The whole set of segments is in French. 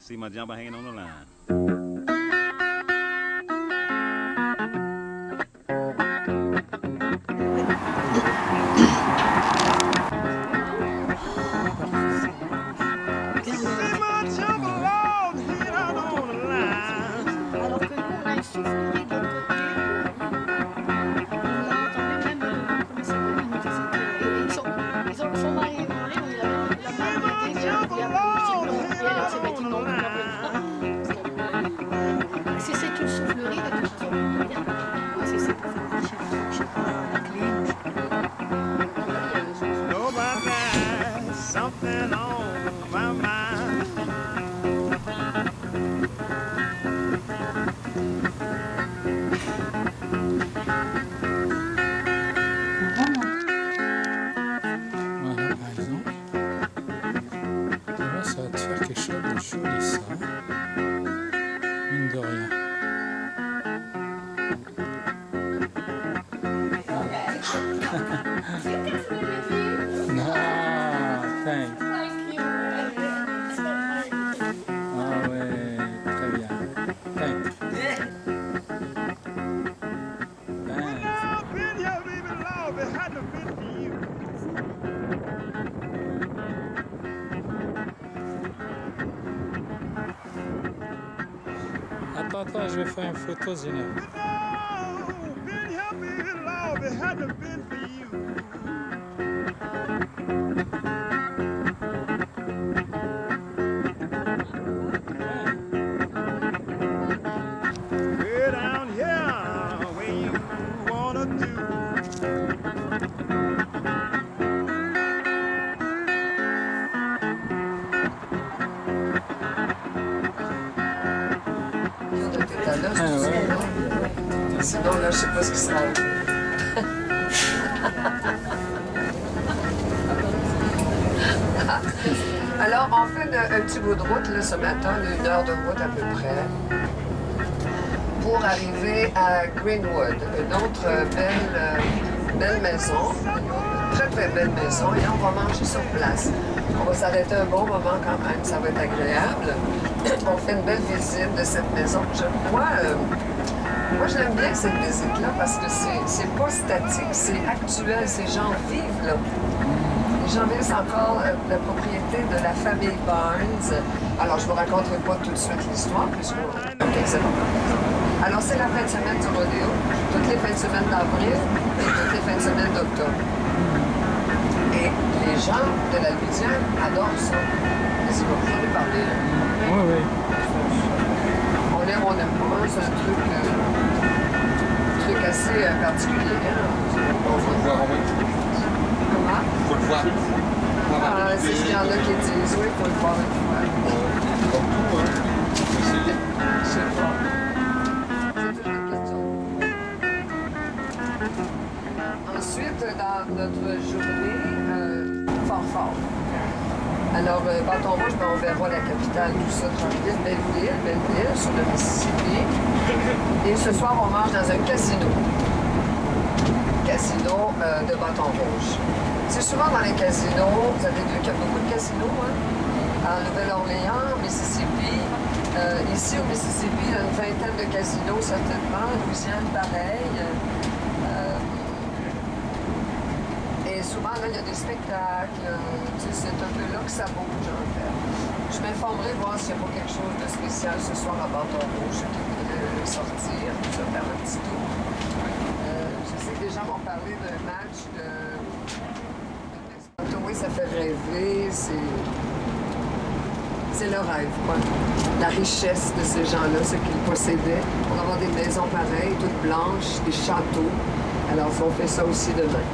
See my jumper hanging on the line. Attends, je vais faire une photo, Zéna. Sinon, là, je sais pas ce qui sera. Alors, on fait un petit bout de route là, ce matin, 1 heure de route à peu près, pour arriver à Greenwood, une autre belle maison, une très très belle maison, et on va manger sur place. On va s'arrêter un bon moment quand même, ça va être agréable. On fait une belle visite de cette maison. Moi, je l'aime bien cette visite-là parce que c'est pas statique, c'est actuel, ces gens vivent là. Les gens vivent, c'est encore la propriété de la famille Barnes. Alors, je ne vous raconterai pas tout de suite l'histoire, puisque... OK, c'est bon. Alors, c'est la fin de semaine du rodéo, toutes les fins de semaine d'avril et toutes les fins de semaine d'octobre. Et les gens de la Louisiane adorent ça. Est-ce que vous en parler? Oui, oui. On aime pas, c'est un truc assez particulier. On va le voir en même temps. Comment? Il faut le voir. Ah, c'est ce qu'il y en a qui disent, oui, il faut le voir une fois. Comme tout, hein. Je sais pas. C'est toute une question. Ensuite, dans notre journée, fort. Alors, Bâton Rouge, on verra la capitale, tout ça, tranquille, belle ville, sur le Mississippi. Et ce soir, on mange dans un casino. Casino de Bâton Rouge. C'est souvent dans les casinos, vous avez vu qu'il y a beaucoup de casinos, hein? En Nouvelle-Orléans, au Mississippi. Ici, au Mississippi, il y a une vingtaine de casinos, certainement. Louisiane, pareil. Et souvent, là, il y a des spectacles. C'est un peu là que ça bouge, en fait. Je m'informerai voir s'il n'y a pas quelque chose de spécial ce soir à Bâton Rouge, ceux qui voudraient sortir, ça, faire un petit tour. Je sais que des gens m'ont parlé d'un match de... Oui, ça fait rêver, c'est le rêve, quoi. La richesse de ces gens-là, ce qu'ils possédaient, pour avoir des maisons pareilles, toutes blanches, des châteaux. Alors, on fait ça aussi demain.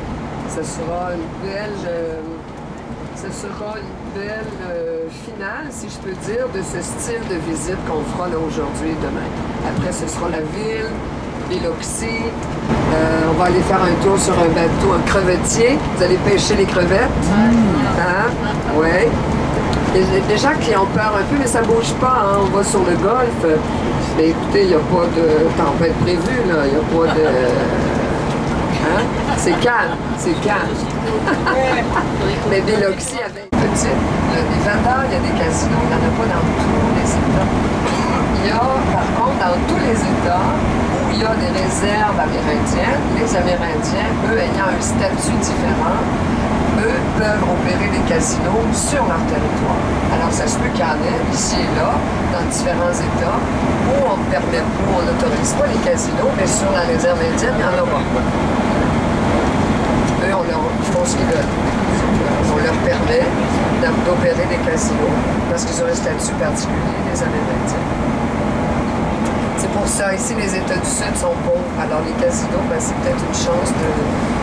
Ce sera une belle finale, si je peux dire, de ce style de visite qu'on fera là aujourd'hui et demain. Après, ce sera la ville, Biloxi. On va aller faire un tour sur un bateau, un crevetier. Vous allez pêcher les crevettes. Hein? Oui. Il y a des gens qui ont peur un peu, mais ça ne bouge pas. Hein? On va sur le golfe. Mais écoutez, il n'y a pas de tempête prévue, là. Il n'y a pas de... Hein? C'est calme, c'est calme. Mais Biloxi avait une petite. Nevada, il y a des casinos. Il n'y en a pas dans tous les États. Il y a, par contre, dans tous les États où il y a des réserves amérindiennes, les Amérindiens, eux, ayant un statut différent, eux peuvent opérer des casinos sur leur territoire. Alors, ça se peut qu'il y en ait ici et là, dans différents États, où on permet, où on n'autorise pas les casinos, mais sur la réserve indienne, il y en aura. Eux, ils font ce qu'ils veulent. On leur permet d'opérer des casinos parce qu'ils ont un statut particulier, les Amérindiens. C'est pour ça, ici, les États du Sud sont pauvres. Alors, les casinos, ben, c'est peut-être une chance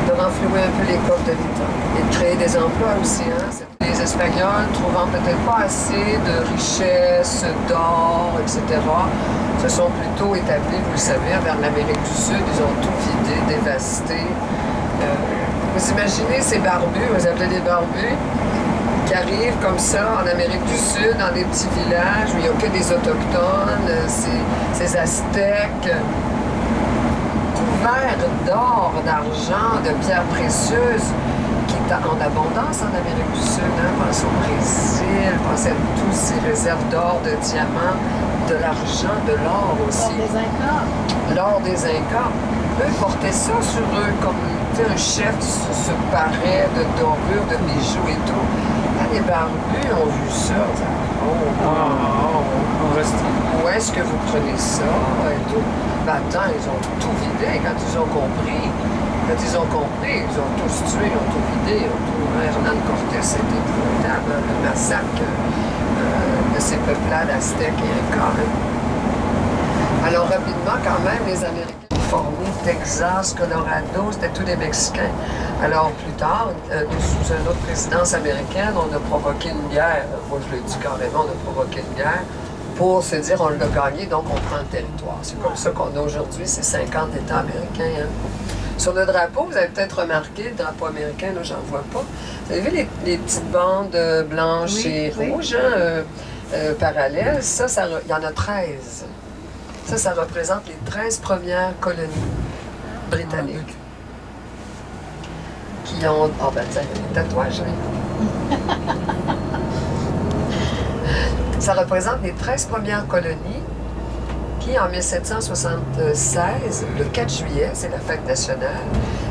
de renflouer un peu les coffres de l'État et de créer des emplois aussi. Hein? Les Espagnols, trouvant peut-être pas assez de richesses, d'or, etc., se sont plutôt établis, vous le savez, vers l'Amérique du Sud. Ils ont tout vidé, dévasté. Vous imaginez ces barbus, vous appelez des barbus, qui arrivent comme ça en Amérique du Sud, dans des petits villages où il n'y a que des autochtones, ces Aztèques, couverts d'or, d'argent, de pierres précieuses, qui est en abondance en Amérique du Sud. Hein? Pensez au Brésil, pensez à toutes ces réserves d'or, de diamants, de l'argent, de l'or aussi. L'or des Incas. L'or des Incas. Eux portaient ça sur eux, comme un chef se parait de dorure, de bijoux et tout. Quand les barbus ont vu ça, ils disaient, On reste. où est-ce que vous prenez ça? Et tout. Ben, attends, ils ont tout vidé quand ils ont compris. Quand ils ont compris, ils ont tous tué, ils ont tout vidé. Hernán Cortés, c'était épouvantable, le massacre de ces peuplades aztèques et incas. Alors, rapidement, quand même, les Américains, Californie, Texas, Colorado, c'était tous des Mexicains. Alors, plus tard, sous une autre présidence américaine, on a provoqué une guerre. Moi, je le dis carrément, on a provoqué une guerre pour se dire on l'a gagné, donc on prend le territoire. C'est comme ça qu'on a aujourd'hui, c'est 50 États américains. Hein. Sur le drapeau, vous avez peut-être remarqué, le drapeau américain, là, j'en vois pas. Vous avez vu les petites bandes blanches et rouges, hein, parallèles? Ça, il y en a 13. Ça représente les 13 premières colonies britanniques. Qui ont... Ah ben tiens, il y a des tatouages, oui. Ça représente les 13 premières colonies qui, en 1776, le 4 juillet, c'est la fête nationale,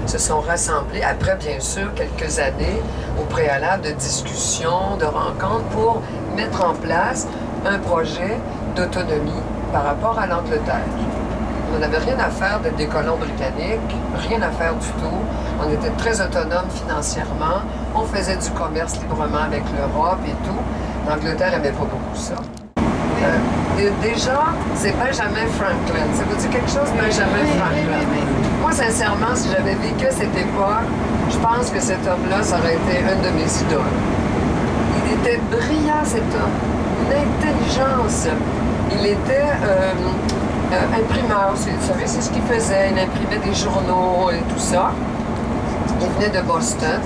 se sont rassemblés, après bien sûr quelques années au préalable de discussions, de rencontres, pour mettre en place un projet d'autonomie par rapport à l'Angleterre. On n'avait rien à faire des colons britanniques, rien à faire du tout. On était très autonome financièrement. On faisait du commerce librement avec l'Europe et tout. L'Angleterre n'aimait pas beaucoup ça. Déjà, c'est Benjamin Franklin. Ça vous dit quelque chose, Benjamin Franklin? Moi, sincèrement, si j'avais vécu à cette époque, je pense que cet homme-là, ça aurait été un de mes idoles. Il était brillant, cet homme. Une intelligence. Il était imprimeur. Vous savez, c'est ce qu'il faisait. Il imprimait des journaux et tout ça. Il venait de Boston.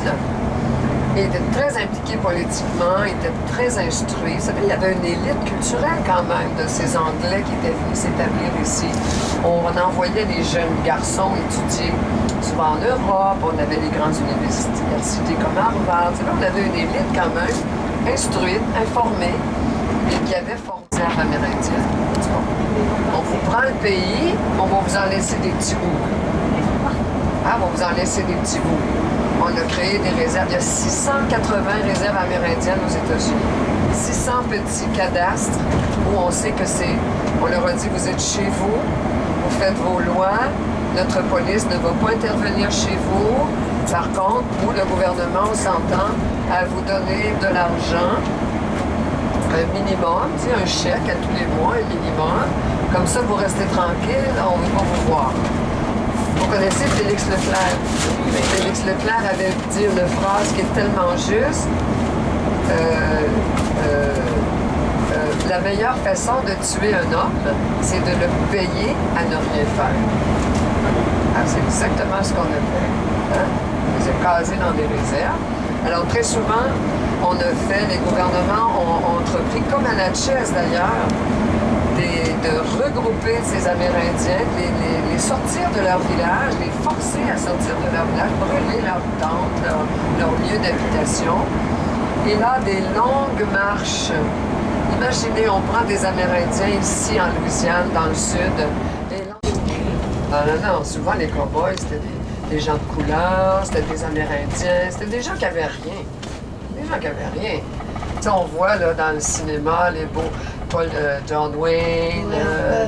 Il était très impliqué politiquement, il était très instruit. Vous savez, il y avait une élite culturelle quand même de ces Anglais qui étaient venus s'établir ici. On envoyait les jeunes garçons étudier souvent en Europe. On avait les grandes universités comme Harvard. Vous savez, on avait une élite quand même instruite, informée et qui avait formé amérindienne. On vous prend le pays, on va vous en laisser des petits bouts. Ah, on va vous en laisser des petits bouts. On a créé des réserves. Il y a 680 réserves amérindiennes aux États-Unis. 600 petits cadastres où on sait que c'est... On leur a dit, vous êtes chez vous, vous faites vos lois, notre police ne va pas intervenir chez vous. Par contre, vous, le gouvernement, on s'entend à vous donner de l'argent, un minimum, un chèque à tous les mois, un minimum. Comme ça, vous restez tranquille, on ne va pas vous voir. Vous connaissez Félix Leclerc? Félix Leclerc avait dit une phrase qui est tellement juste. La meilleure façon de tuer un homme, c'est de le payer à ne rien faire. Ah, c'est exactement ce qu'on a fait. Hein? On les a casés dans des réserves. Alors, très souvent, on a fait, les gouvernements ont entrepris, comme à Natchez d'ailleurs, de regrouper ces Amérindiens, les sortir de leur village, les forcer à sortir de leur village, brûler leurs tentes, leur lieu d'habitation, Et là, des longues marches. Imaginez, on prend des Amérindiens ici en Louisiane, dans le sud. Non, souvent les cow-boys, c'était des gens de couleur, c'était des Amérindiens, c'était des gens qui avaient rien. Des gens qui avaient rien. Tu sais, on voit là, dans le cinéma les beaux John Wayne,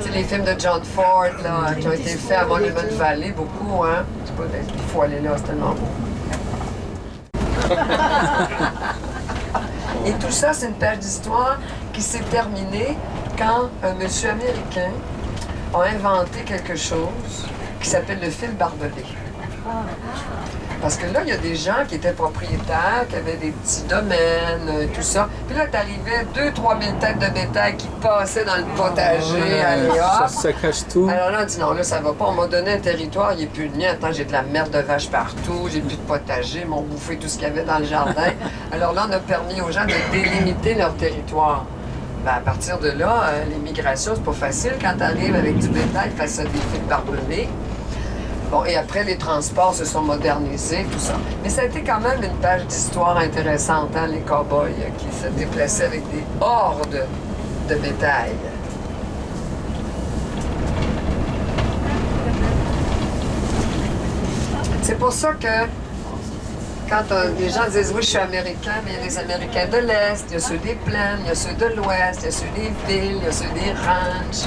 tu sais, les films de John Ford là, qui ont été faits à Monument Valley, beaucoup, hein. Je sais pas, il faut aller là, c'est tellement beau. Et tout ça, c'est une page d'histoire qui s'est terminée quand un monsieur américain a inventé quelque chose qui s'appelle le fil barbelé. Parce que là, il y a des gens qui étaient propriétaires, qui avaient des petits domaines, tout ça. Puis là, t'arrivais 2-3 000 têtes de bétail qui passaient dans le potager, allez hop. Ça cache tout. Alors là, on dit non, là, ça va pas. On m'a donné un territoire, il n'est plus le mien. Attends, j'ai de la merde de vache partout, j'ai plus de potager, ils m'ont bouffé tout ce qu'il y avait dans le jardin. Alors là, on a permis aux gens de délimiter leur territoire. Ben, à partir de là, l'immigration, c'est pas facile quand tu arrives avec du bétail face à des fils barbelés. Bon, et après, les transports se sont modernisés, tout ça. Mais ça a été quand même une page d'histoire intéressante, hein, les cow-boys qui se déplaçaient avec des hordes de bétail. C'est pour ça que quand les gens disent « Oui, je suis américain », mais il y a des Américains de l'Est, il y a ceux des plaines, il y a ceux de l'Ouest, il y a ceux des villes, il y a ceux des ranchs.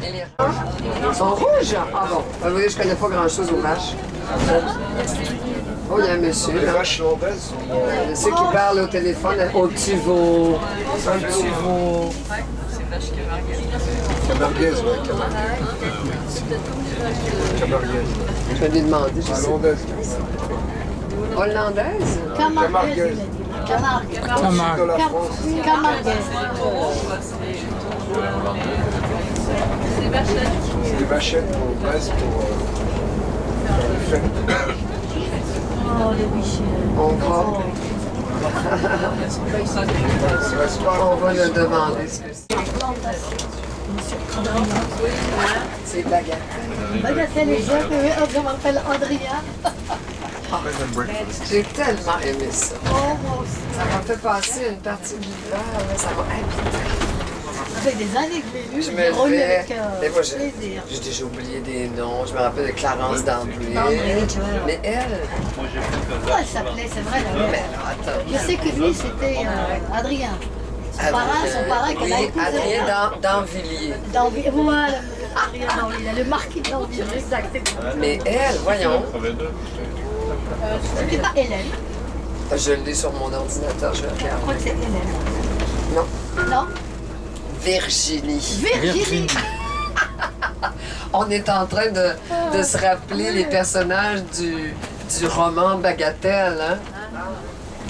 Et les ranchs sont rouges. Ah bon, vous voyez, je connais pas grand-chose aux vaches. Oh, il y a un monsieur. Les Là. vaches landaises sont... Ceux qui parlent au téléphone, au petit veau, un petit veau. Camarguaises, ouais, camarguaises. Je vais lui demander, je sais. Landaises. Hollandaise? Camarguaises. Camargue. De la France. C'est des vachettes pour Brest, pour faire les fêtes. On va. On va le demander ce que c'est. C'est baguette. Bagatelle et je m'appelle Adrien. J'ai tellement aimé ça. Oh, moi aussi. Ça m'a fait passer une partie de l'hiver, là, ça m'a habité. Ça fait des années que je l'ai lu, Je je me l'ai relu levais. avec Mais moi, j'ai plaisir. déjà oublié des noms. Je me rappelle de Clarence d'André. Mais elle. Comment elle s'appelait, c'est vrai, la Mais mère. non, attends. Je sais que lui, c'était Adrien. Son parrain qu'elle a Oui, épousé. Adrien d'Anvilliers. Voilà, Adrien d'Anville, le marquis d'Anville, exact. Mais elle, voyons, C'était pas Hélène, je l'ai sur mon ordinateur, je vais je regarder. crois que c'est Hélène. Non, Non, Virginie. Virginie. On est en train de se rappeler les personnages du roman Bagatelle, hein?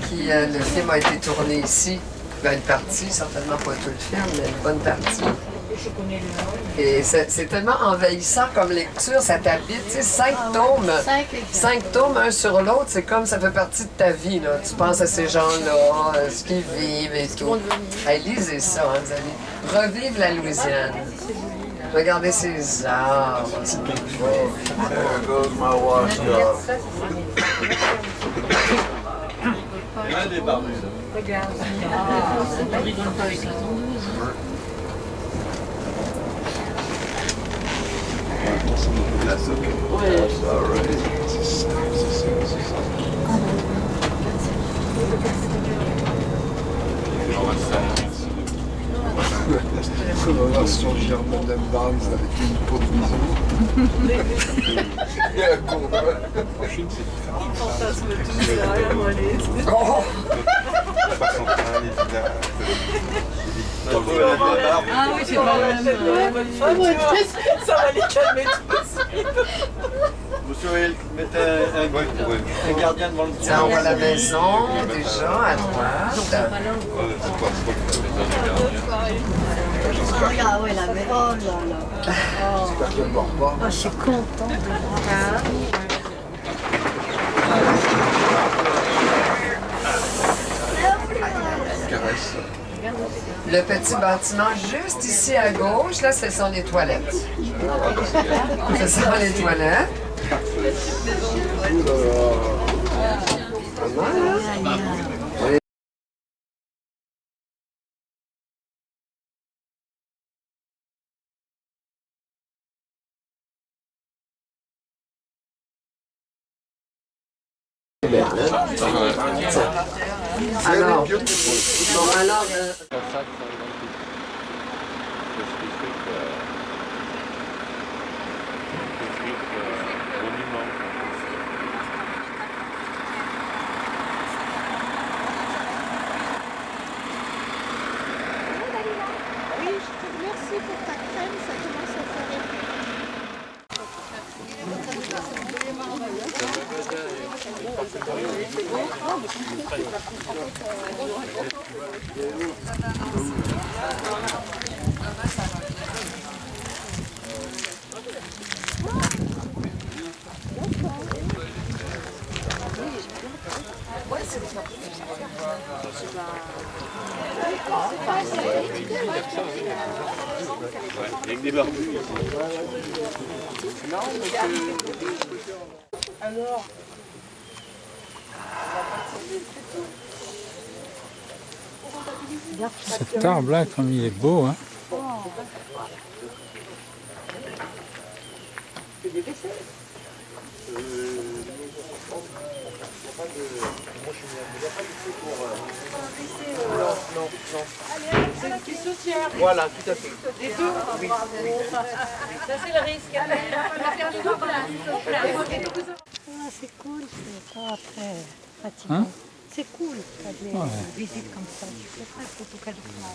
Qui, le film a été tourné ici. Ben, une partie, certainement pas tout le film, mais une bonne partie. Et c'est tellement envahissant comme lecture, ça t'habite. Tu sais, 5 tomes. 5 tomes, un sur l'autre, c'est comme ça fait partie de ta vie. Là. Tu penses à ces gens-là, ce qu'ils vivent et tout. Hey, lisez ça, hein, vous allez revivre la Louisiane. Regardez ces arbres. C'est There goes my watchdog. On va voir surgir Madame Barnes avec une peau de bison. Et un condom. Oh! Ah oui, c'est pas le même. Ça va les calmer tous. Vous saurez mettre un gardien devant le Tiens, on voit la maison déjà à droite. Regarde, ouais, la mère. Oh là là. J'espère qu'elle ne mord pas. Oh, je suis contente de voir Caresse. Le petit bâtiment juste ici à gauche, là, ce sont les toilettes. Ce sont les toilettes. Ouh là là. Pas mal, hein? Alors, Merci pour ta crème, ça commence à faire. Avec des barbus. Alors, Cet arbre-là, comme il est beau, hein. c'est une question tiers. Voilà, tout à fait. Les deux. Oui. Ça, c'est le risque. Ah, c'est cool, c'est pas très fatigant. Hein? C'est cool quand les Ouais. visites comme ça. Tu fais pas photographiquement.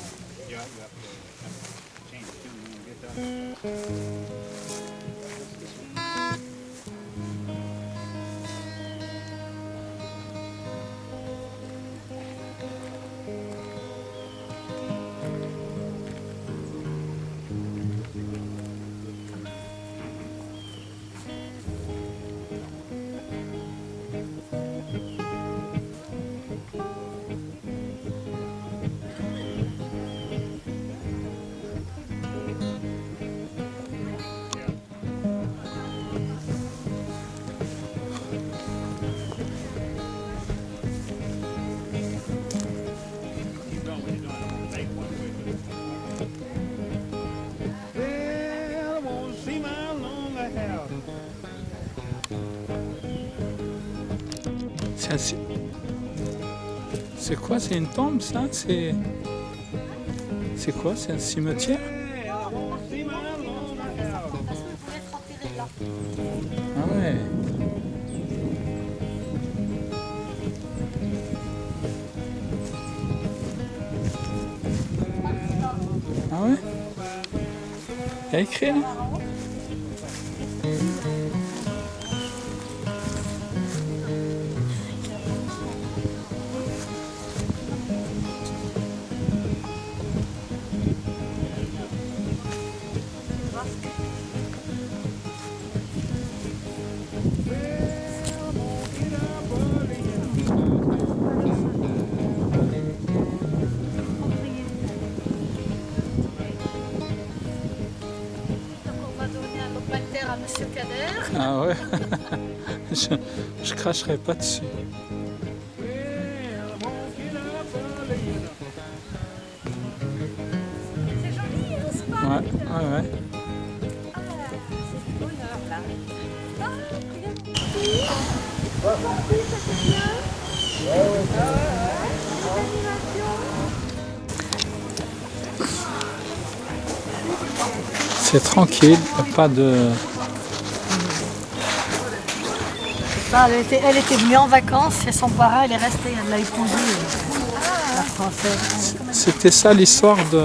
C'est quoi? C'est une tombe, ça? C'est quoi? C'est un cimetière? Ah ouais. Ah ouais? Il y a écrit là? À Monsieur Kader. Ah ouais. je cracherai pas dessus. C'est joli, hein, c'est pas? Ouais, ouais, ouais. C'est bonheur là. Ah, C'est tranquille, il n'y a pas de... elle était venue en vacances et son parrain, elle est restée, elle l'a épousée, la française. C'était ça l'histoire de...